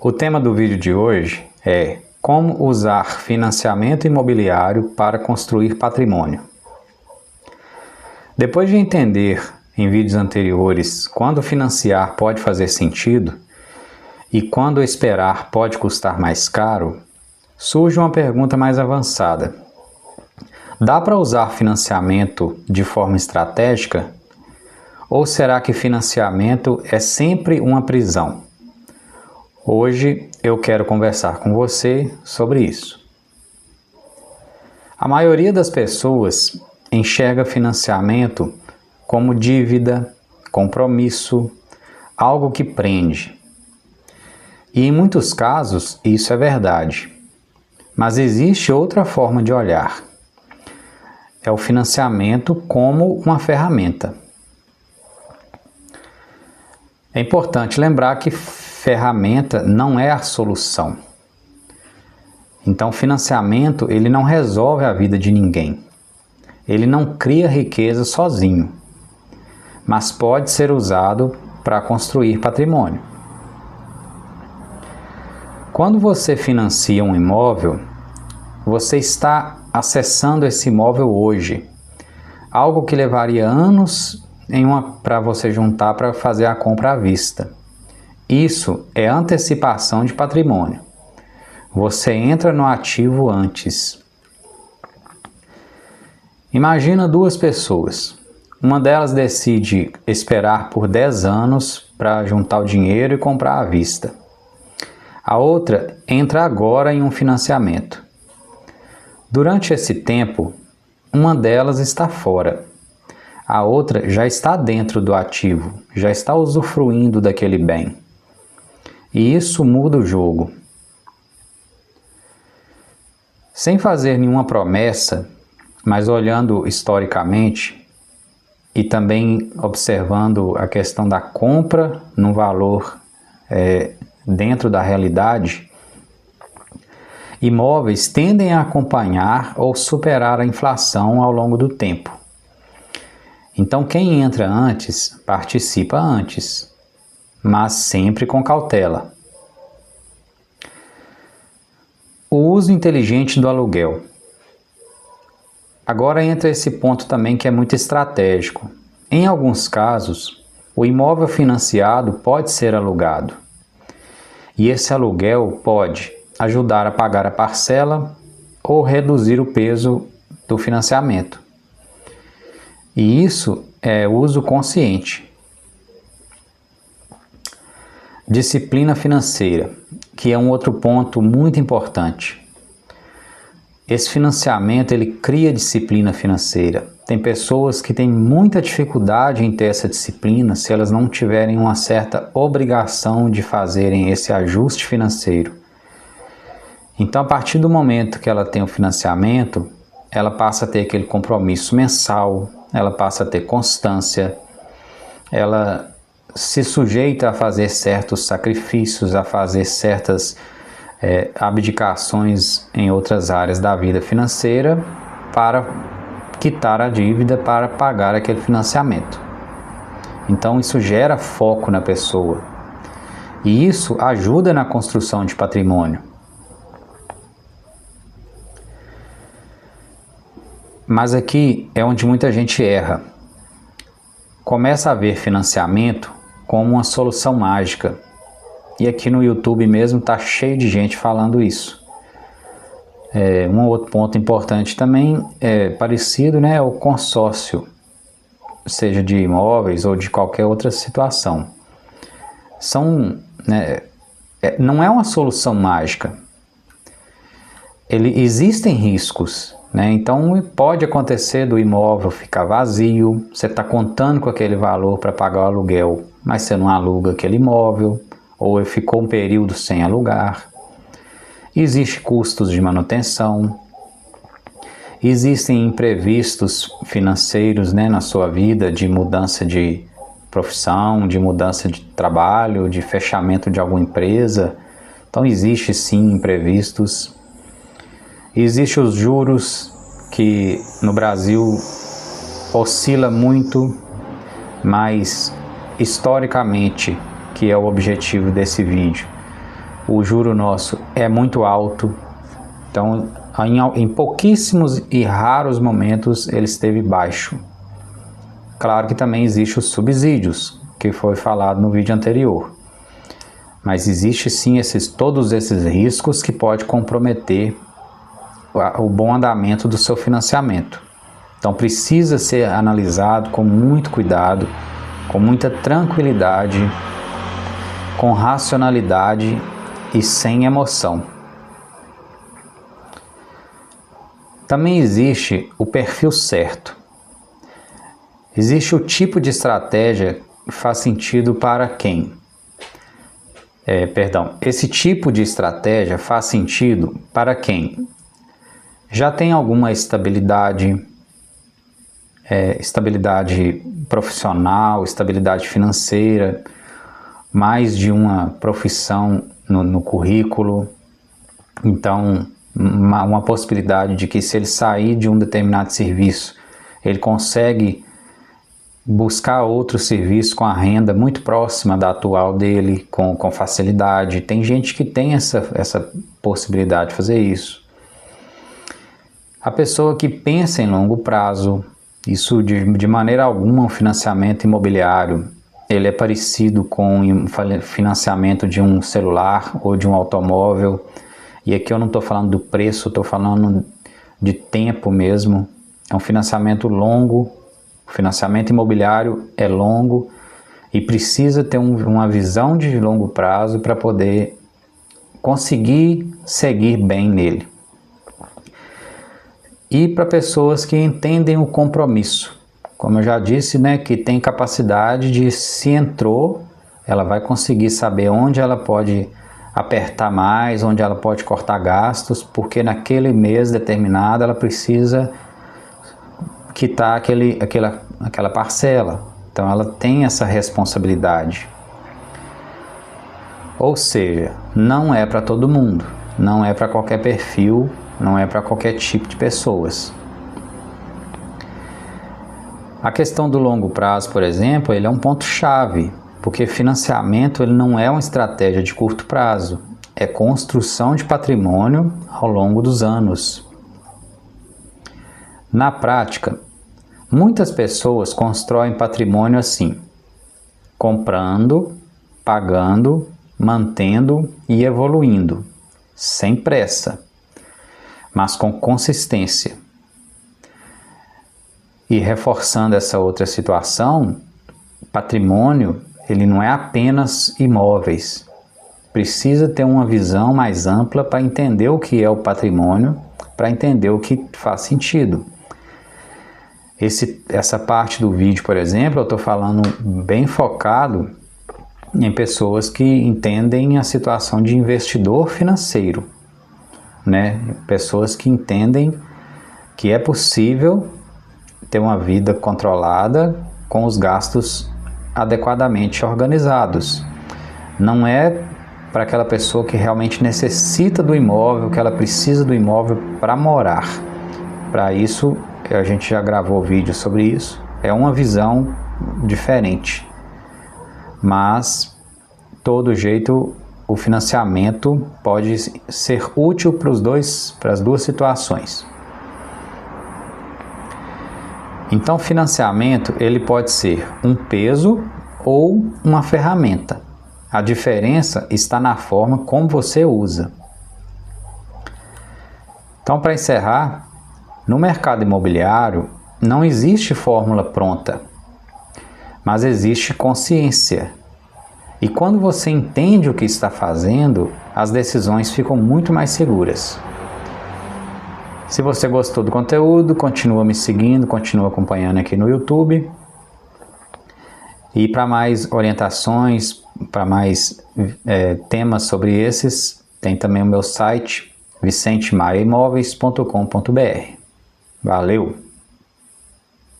O tema do vídeo de hoje é como usar financiamento imobiliário para construir patrimônio. Depois de entender em vídeos anteriores quando financiar pode fazer sentido e quando esperar pode custar mais caro, surge uma pergunta mais avançada. Dá para usar financiamento de forma estratégica? Ou será que financiamento é sempre uma prisão? Hoje eu quero conversar com você sobre isso. A maioria das pessoas enxerga financiamento como dívida, compromisso, algo que prende. E em muitos casos isso é verdade. Mas existe outra forma de olhar. É o financiamento como uma ferramenta. É importante lembrar que ferramenta não é a solução. Então, o financiamento ele não resolve a vida de ninguém. Ele não cria riqueza sozinho, mas pode ser usado para construir patrimônio. Quando você financia um imóvel, você está acessando esse imóvel hoje. Algo que levaria anos para você juntar para fazer a compra à vista. Isso é antecipação de patrimônio. Você entra no ativo antes. Imagina duas pessoas. Uma delas decide esperar por 10 anos para juntar o dinheiro e comprar à vista. A outra entra agora em um financiamento. Durante esse tempo, uma delas está fora. A outra já está dentro do ativo, já está usufruindo daquele bem. E isso muda o jogo. Sem fazer nenhuma promessa, mas olhando historicamente e também observando a questão da compra no valor dentro da realidade, imóveis tendem a acompanhar ou superar a inflação ao longo do tempo. Então, quem entra antes, participa antes, mas sempre com cautela. O uso inteligente do aluguel. Agora entra esse ponto também que é muito estratégico. Em alguns casos, o imóvel financiado pode ser alugado. E esse aluguel pode ajudar a pagar a parcela ou reduzir o peso do financiamento. E isso é uso consciente. Disciplina financeira, que é um outro ponto muito importante. Esse financiamento ele cria disciplina financeira. Tem pessoas que têm muita dificuldade em ter essa disciplina se elas não tiverem uma certa obrigação de fazerem esse ajuste financeiro. Então, a partir do momento que ela tem o financiamento, ela passa a ter aquele compromisso mensal, ela passa a ter constância, ela se sujeita a fazer certos sacrifícios, a fazer certas abdicações em outras áreas da vida financeira para quitar a dívida, para pagar aquele financiamento. Então isso gera foco na pessoa e isso ajuda na construção de patrimônio. Mas aqui é onde muita gente erra. Começa a ver financiamento como uma solução mágica. E aqui no YouTube mesmo está cheio de gente falando isso. Um outro ponto importante também parecido, né, é o consórcio, seja de imóveis ou de qualquer outra situação. Não é uma solução mágica. Existem riscos. Então pode acontecer do imóvel ficar vazio, você está contando com aquele valor para pagar o aluguel, mas você não aluga aquele imóvel, ou ficou um período sem alugar. Existem custos de manutenção, existem imprevistos financeiros na sua vida, de mudança de profissão, de mudança de trabalho, de fechamento de alguma empresa. Então existe sim imprevistos. Existem os juros, que no Brasil oscila muito, mas historicamente, que é o objetivo desse vídeo, o juro nosso é muito alto. Então, em pouquíssimos e raros momentos ele esteve baixo. Claro que também existem os subsídios, que foi falado no vídeo anterior. Mas existe sim todos esses riscos que pode comprometer o bom andamento do seu financiamento. Então precisa ser analisado com muito cuidado, com muita tranquilidade, com racionalidade e sem emoção. Também existe o perfil certo. Existe o tipo de estratégia que faz sentido para quem? Esse tipo de estratégia faz sentido para quem já tem alguma estabilidade profissional, estabilidade financeira, mais de uma profissão no currículo. Então, uma possibilidade de que, se ele sair de um determinado serviço, ele consegue buscar outro serviço com a renda muito próxima da atual dele, com facilidade. Tem gente que tem essa possibilidade de fazer isso. A pessoa que pensa em longo prazo, isso de maneira alguma, o financiamento imobiliário, ele é parecido com o financiamento de um celular ou de um automóvel. E aqui eu não estou falando do preço, estou falando de tempo mesmo. É um financiamento longo. O financiamento imobiliário é longo e precisa ter uma visão de longo prazo para poder conseguir seguir bem nele. E para pessoas que entendem o compromisso, como eu já disse, né, que tem capacidade de, se entrou, ela vai conseguir saber onde ela pode apertar mais, onde ela pode cortar gastos, porque naquele mês determinado ela precisa quitar aquela parcela. Então ela tem essa responsabilidade. Ou seja, não é para todo mundo, não é para qualquer perfil, não é para qualquer tipo de pessoas. A questão do longo prazo, por exemplo, ele é um ponto-chave, porque financiamento ele não é uma estratégia de curto prazo, é construção de patrimônio ao longo dos anos. Na prática, muitas pessoas constroem patrimônio assim, comprando, pagando, mantendo e evoluindo, sem pressa, mas com consistência. E reforçando essa outra situação, patrimônio, ele não é apenas imóveis. Precisa ter uma visão mais ampla para entender o que é o patrimônio, para entender o que faz sentido. Essa parte do vídeo, por exemplo, eu estou falando bem focado em pessoas que entendem a situação de investidor financeiro, né? Pessoas que entendem que é possível ter uma vida controlada com os gastos adequadamente organizados. Não é para aquela pessoa que realmente necessita do imóvel, que ela precisa do imóvel para morar. Para isso, a gente já gravou vídeo sobre isso. É uma visão diferente. Mas, de todo jeito, o financiamento pode ser útil para as duas situações. Então, financiamento ele pode ser um peso ou uma ferramenta. A diferença está na forma como você usa. Então, para encerrar, no mercado imobiliário não existe fórmula pronta, mas existe consciência. E quando você entende o que está fazendo, as decisões ficam muito mais seguras. Se você gostou do conteúdo, continua me seguindo, continua acompanhando aqui no YouTube. E para mais orientações, para mais temas sobre esses, tem também o meu site, vicentemaioimóveis.com.br. Valeu!